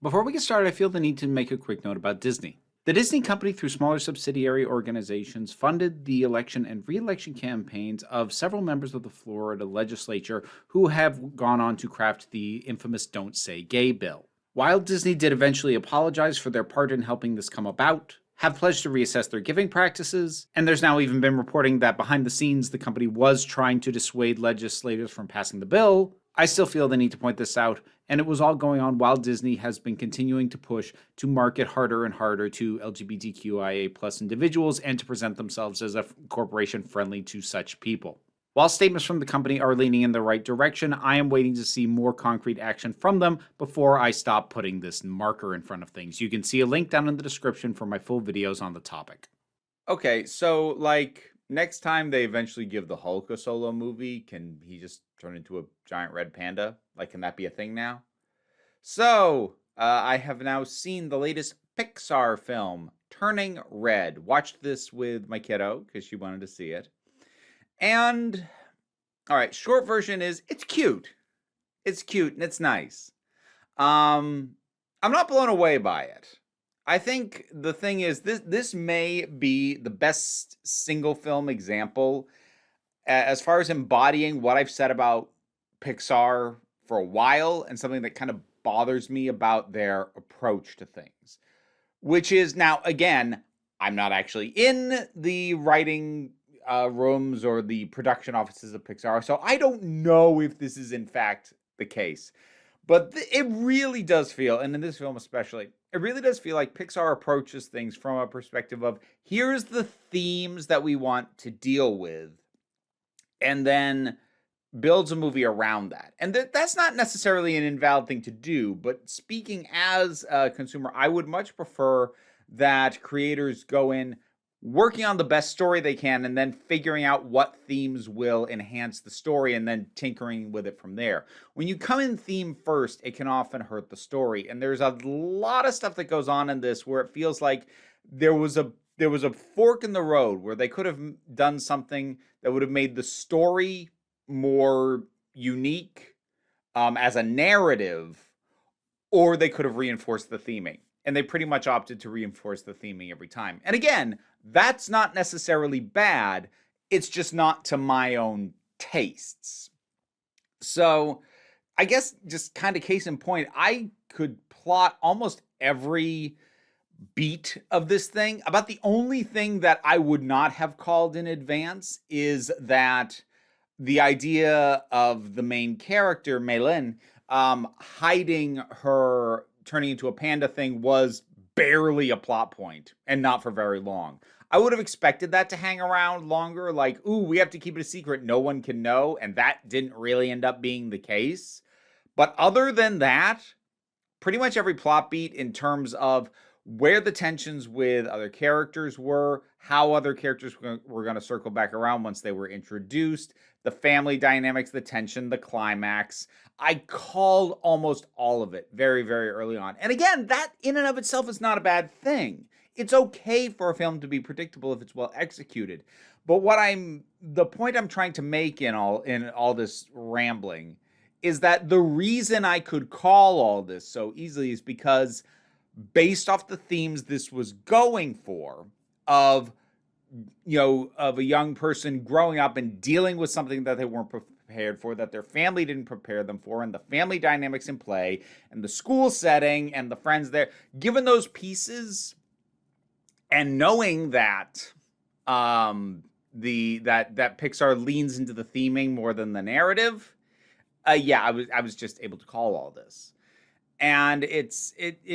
Before we get started, I feel the need to make a quick note about Disney. The Disney company, through smaller subsidiary organizations, funded the election and re election campaigns of several members of the Florida legislature who have gone on to craft the infamous Don't Say Gay bill. While Disney did eventually apologize for their part in helping this come about, have pledged to reassess their giving practices, and there's now even been reporting that behind the scenes the company was trying to dissuade legislators from passing the bill, I still feel the need to point this out, and it was all going on while Disney has been continuing to push to market harder and harder to LGBTQIA plus individuals and to present themselves as a corporation friendly to such people. While statements from the company are leaning in the right direction, I am waiting to see more concrete action from them before I stop putting this marker in front of things. You can see a link down in the description for my full videos on the topic. Okay, so next time they eventually give the Hulk a solo movie, can he just turn into a giant red panda? Can that be a thing now? So, I have now seen the latest Pixar film, Turning Red. Watched this with my kiddo because she wanted to see it. And, all right, short version is it's cute. It's cute and it's nice. I'm not blown away by it. I think the thing is this may be the best single film example as far as embodying what I've said about Pixar for a while, and something that kind of bothers me about their approach to things. Which is, now again, I'm not actually in the writing rooms or the production offices of Pixar, so I don't know if this is in fact the case. But it really does feel, and in this film especially, it really does feel like Pixar approaches things from a perspective of, here's the themes that we want to deal with, and then builds a movie around that. And that's not necessarily an invalid thing to do, but speaking as a consumer, I would much prefer that creators go in working on the best story they can and then figuring out what themes will enhance the story and then tinkering with it from there. When you come in theme first, it can often hurt the story. And there's a lot of stuff that goes on in this where it feels like there was a fork in the road where they could have done something that would have made the story more unique as a narrative, or they could have reinforced the theming. And they pretty much opted to reinforce the theming every time. And again, that's not necessarily bad. It's just not to my own tastes. So I guess just kind of case in point, I could plot almost every beat of this thing. About the only thing that I would not have called in advance is that the idea of the main character, Meilin, hiding her turning into a panda thing was barely a plot point, and not for very long. I would have expected that to hang around longer, like, ooh, we have to keep it a secret, no one can know, and that didn't really end up being the case. But other than that, pretty much every plot beat in terms of where the tensions with other characters were, how other characters were going to circle back around once they were introduced, the family dynamics, the tension, the climax. I called almost all of it very, very early on. And again, that in and of itself is not a bad thing. It's okay for a film to be predictable if it's well executed. But the point I'm trying to make in all this rambling is that the reason I could call all this so easily is because, based off the themes this was going for, of a young person growing up and dealing with something that they weren't prepared for, that their family didn't prepare them for, and the family dynamics in play, and the school setting, and the friends there, given those pieces, and knowing that that Pixar leans into the theming more than the narrative, I was just able to call all this. And it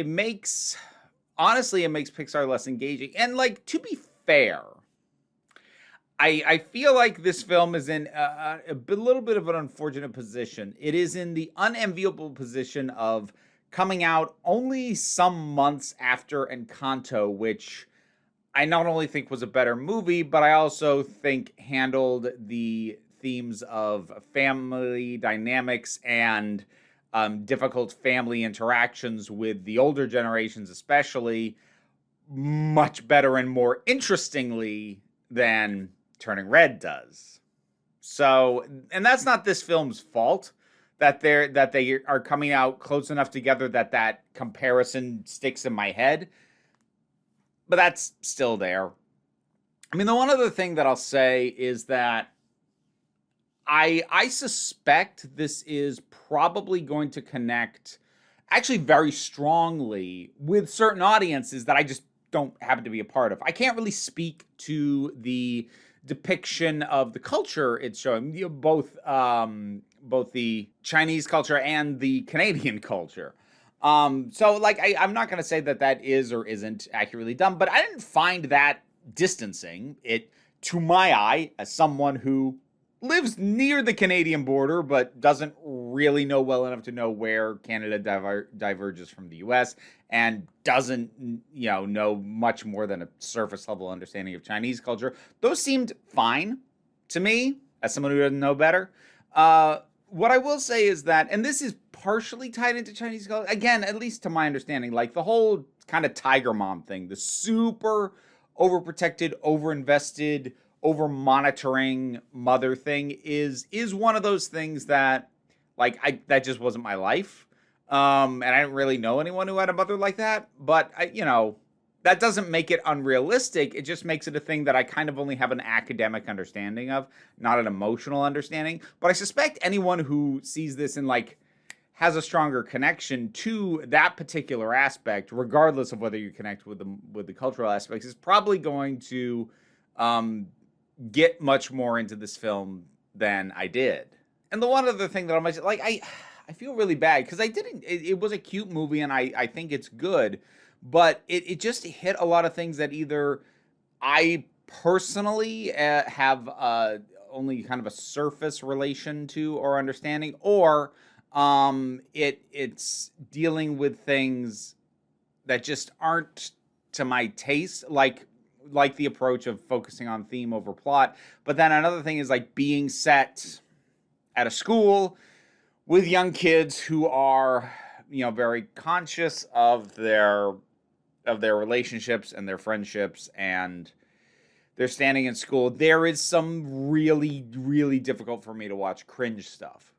makes Pixar less engaging. And to be fair, I feel like this film is in a little bit of an unfortunate position. It is in the unenviable position of coming out only some months after Encanto, which I not only think was a better movie, but I also think handled the themes of family dynamics and difficult family interactions with the older generations especially much better and more interestingly than Turning Red does. So, and that's not this film's fault. that they are coming out close enough together that comparison sticks in my head. But that's still there. I mean, the one other thing that I'll say is that I suspect this is probably going to connect actually very strongly with certain audiences that I just don't happen to be a part of. I can't really speak to the depiction of the culture it's showing, both the Chinese culture and the Canadian culture. So like I'm not going to say that is or isn't accurately done, but I didn't find that distancing. It, to my eye, as someone who lives near the Canadian border but doesn't really know well enough to know where Canada diverges from the US, and doesn't know much more than a surface level understanding of Chinese culture, those seemed fine to me as someone who doesn't know better. What I will say is that, and this is partially tied into Chinese culture, again, at least to my understanding, like the whole kind of tiger mom thing, the super overprotected, overinvested, over monitoring mother thing is one of those things that, like, that just wasn't my life. And I didn't really know anyone who had a mother like that, but that doesn't make it unrealistic. It just makes it a thing that I kind of only have an academic understanding of, not an emotional understanding. But I suspect anyone who sees this and like has a stronger connection to that particular aspect, regardless of whether you connect with the cultural aspects, is probably going to get much more into this film than I did. And the one other thing that I might, like, I feel really bad because it was a cute movie and I think it's good, but it just hit a lot of things that either I personally have only kind of a surface relation to or understanding, or it's dealing with things that just aren't to my taste, like the approach of focusing on theme over plot. But then another thing is like being set at a school with young kids who are, very conscious of their relationships and their friendships, and they're standing in school. There is some really, really difficult for me to watch cringe stuff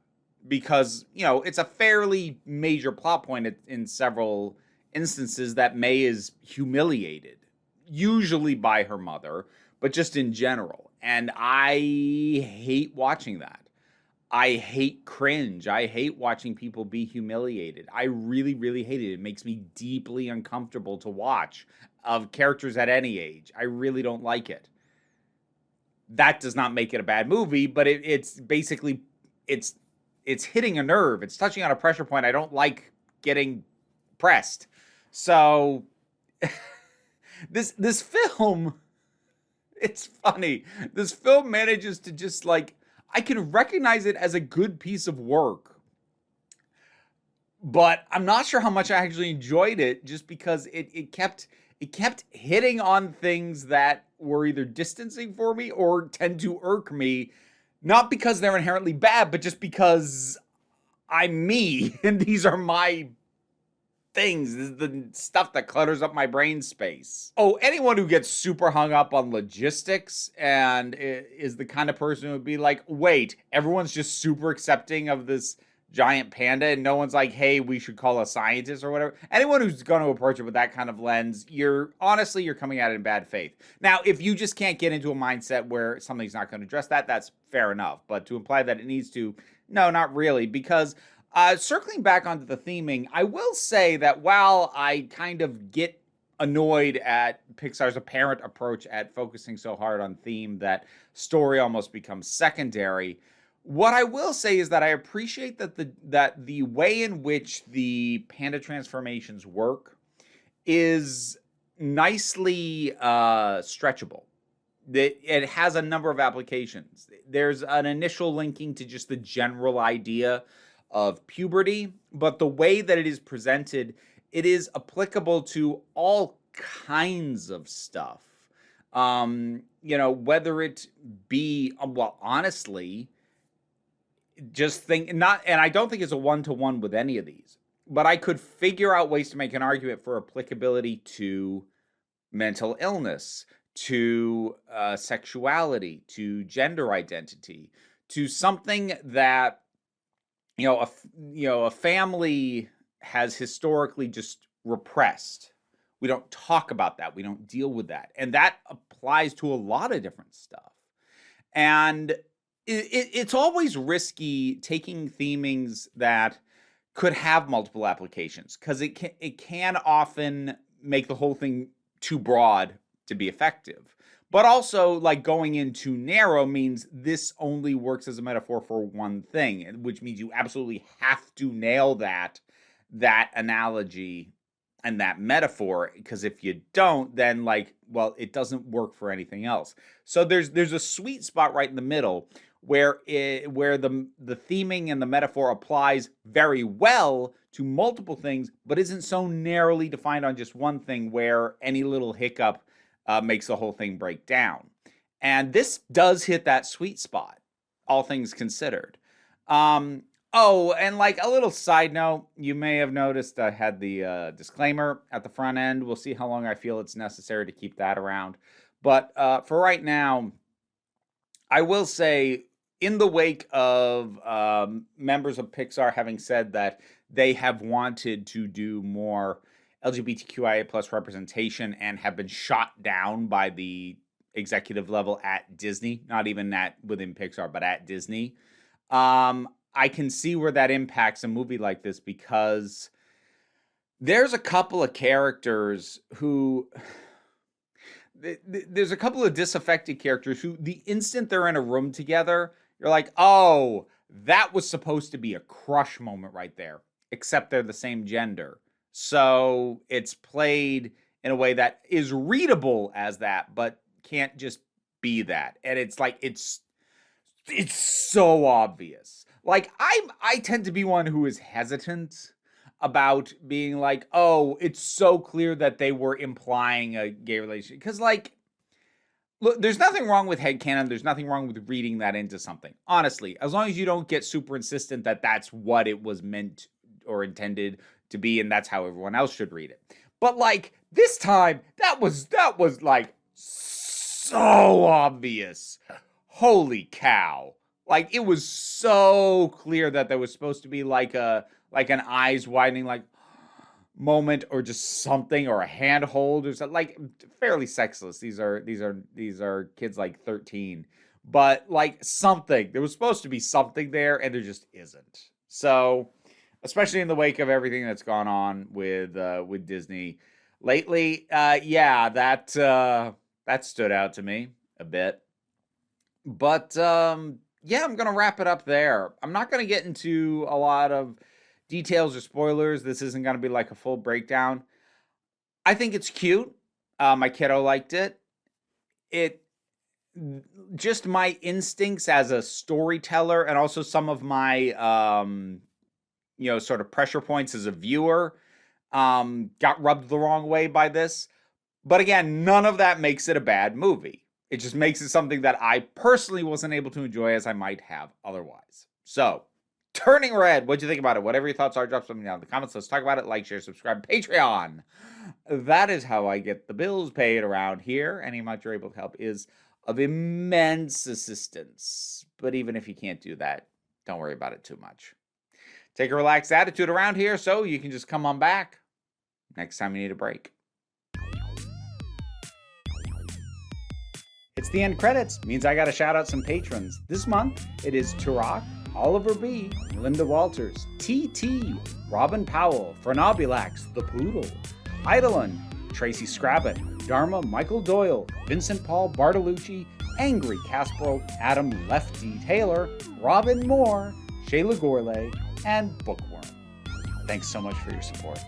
because, it's a fairly major plot point in several instances that May is humiliated, usually by her mother, but just in general. And I hate watching that. I hate cringe. I hate watching people be humiliated. I really, really hate it. It makes me deeply uncomfortable to watch, of characters at any age. I really don't like it. That does not make it a bad movie, but it's basically, it's hitting a nerve. It's touching on a pressure point I don't like getting pressed. So this film, it's funny. This film manages to just like, I can recognize it as a good piece of work, but I'm not sure how much I actually enjoyed it, just because it kept hitting on things that were either distancing for me or tend to irk me, not because they're inherently bad, but just because I'm me and these are my things. This is the stuff that clutters up my brain space. Oh, anyone who gets super hung up on logistics and is the kind of person who would be like, wait, everyone's just super accepting of this giant panda and no one's like, hey, we should call a scientist or whatever. Anyone who's going to approach it with that kind of lens, you're coming at it in bad faith. Now, if you just can't get into a mindset where something's not going to address that, that's fair enough. But to imply that it needs to, no, not really, because circling back onto the theming, I will say that while I kind of get annoyed at Pixar's apparent approach at focusing so hard on theme that story almost becomes secondary, what I will say is that I appreciate that the way in which the panda transformations work is nicely stretchable. It has a number of applications. There's an initial linking to just the general idea of puberty, but the way that it is presented, it is applicable to all kinds of stuff. Whether it be, well, honestly, just think not, and I don't think it's a one-to-one with any of these, but I could figure out ways to make an argument for applicability to mental illness, to sexuality, to gender identity, to something that a family has historically just repressed. We don't talk about that. We don't deal with that. And that applies to a lot of different stuff. And it's always risky taking themings that could have multiple applications, because it can often make the whole thing too broad to be effective. But also, like, going in too narrow means this only works as a metaphor for one thing, which means you absolutely have to nail that analogy and that metaphor, because if you don't, then, like, well, it doesn't work for anything else. So there's a sweet spot right in the middle where the theming and the metaphor applies very well to multiple things, but isn't so narrowly defined on just one thing where any little hiccup makes the whole thing break down. And this does hit that sweet spot, all things considered. Oh, and like a little side note, you may have noticed I had the disclaimer at the front end. We'll see how long I feel it's necessary to keep that around. But for right now, I will say, in the wake of members of Pixar having said that they have wanted to do more LGBTQIA plus representation and have been shot down by the executive level at Disney, not even within Pixar, but at Disney. I can see where that impacts a movie like this, because there's a couple of characters who there's a couple of disaffected characters who, the instant they're in a room together, you're like, oh, that was supposed to be a crush moment right there, except they're the same gender. So it's played in a way that is readable as that, but can't just be that. And it's like, it's so obvious. Like, I tend to be one who is hesitant about being like, oh, it's so clear that they were implying a gay relationship. Because, like, look, there's nothing wrong with headcanon. There's nothing wrong with reading that into something. Honestly, as long as you don't get super insistent that that's what it was meant or intended to be, and that's how everyone else should read it. But, like, this time, that was like, so obvious. Holy cow. Like, it was so clear that there was supposed to be like an eyes widening, like, moment, or just something, or a handhold, or something. Like, fairly sexless. These are kids like 13, but like something. There was supposed to be something there, and there just isn't. So, especially in the wake of everything that's gone on with Disney lately, yeah, that stood out to me a bit. But yeah, I'm going to wrap it up there. I'm not going to get into a lot of details or spoilers. This isn't going to be like a full breakdown. I think it's cute. My kiddo liked it. It just my instincts as a storyteller, and also some of my sort of pressure points as a viewer got rubbed the wrong way by this. But again, none of that makes it a bad movie. It just makes it something that I personally wasn't able to enjoy as I might have otherwise. So, Turning Red, what'd you think about it? Whatever your thoughts are, drop something down in the comments. Let's talk about it. Like, share, subscribe, Patreon. That is how I get the bills paid around here. Any amount you're able to help is of immense assistance. But even if you can't do that, don't worry about it too much. Take a relaxed attitude around here so you can just come on back next time you need a break. It's the end credits. Means I gotta shout out some patrons. This month, it is Turok, Oliver B., Linda Walters, TT, Robin Powell, Frenobulax, The Poodle, Eidolon, Tracy Scrabbit, Dharma, Michael Doyle, Vincent Paul Bartolucci, Angry Casperl, Adam Lefty Taylor, Robin Moore, Shayla Gorley, and Bookworm. Thanks so much for your support.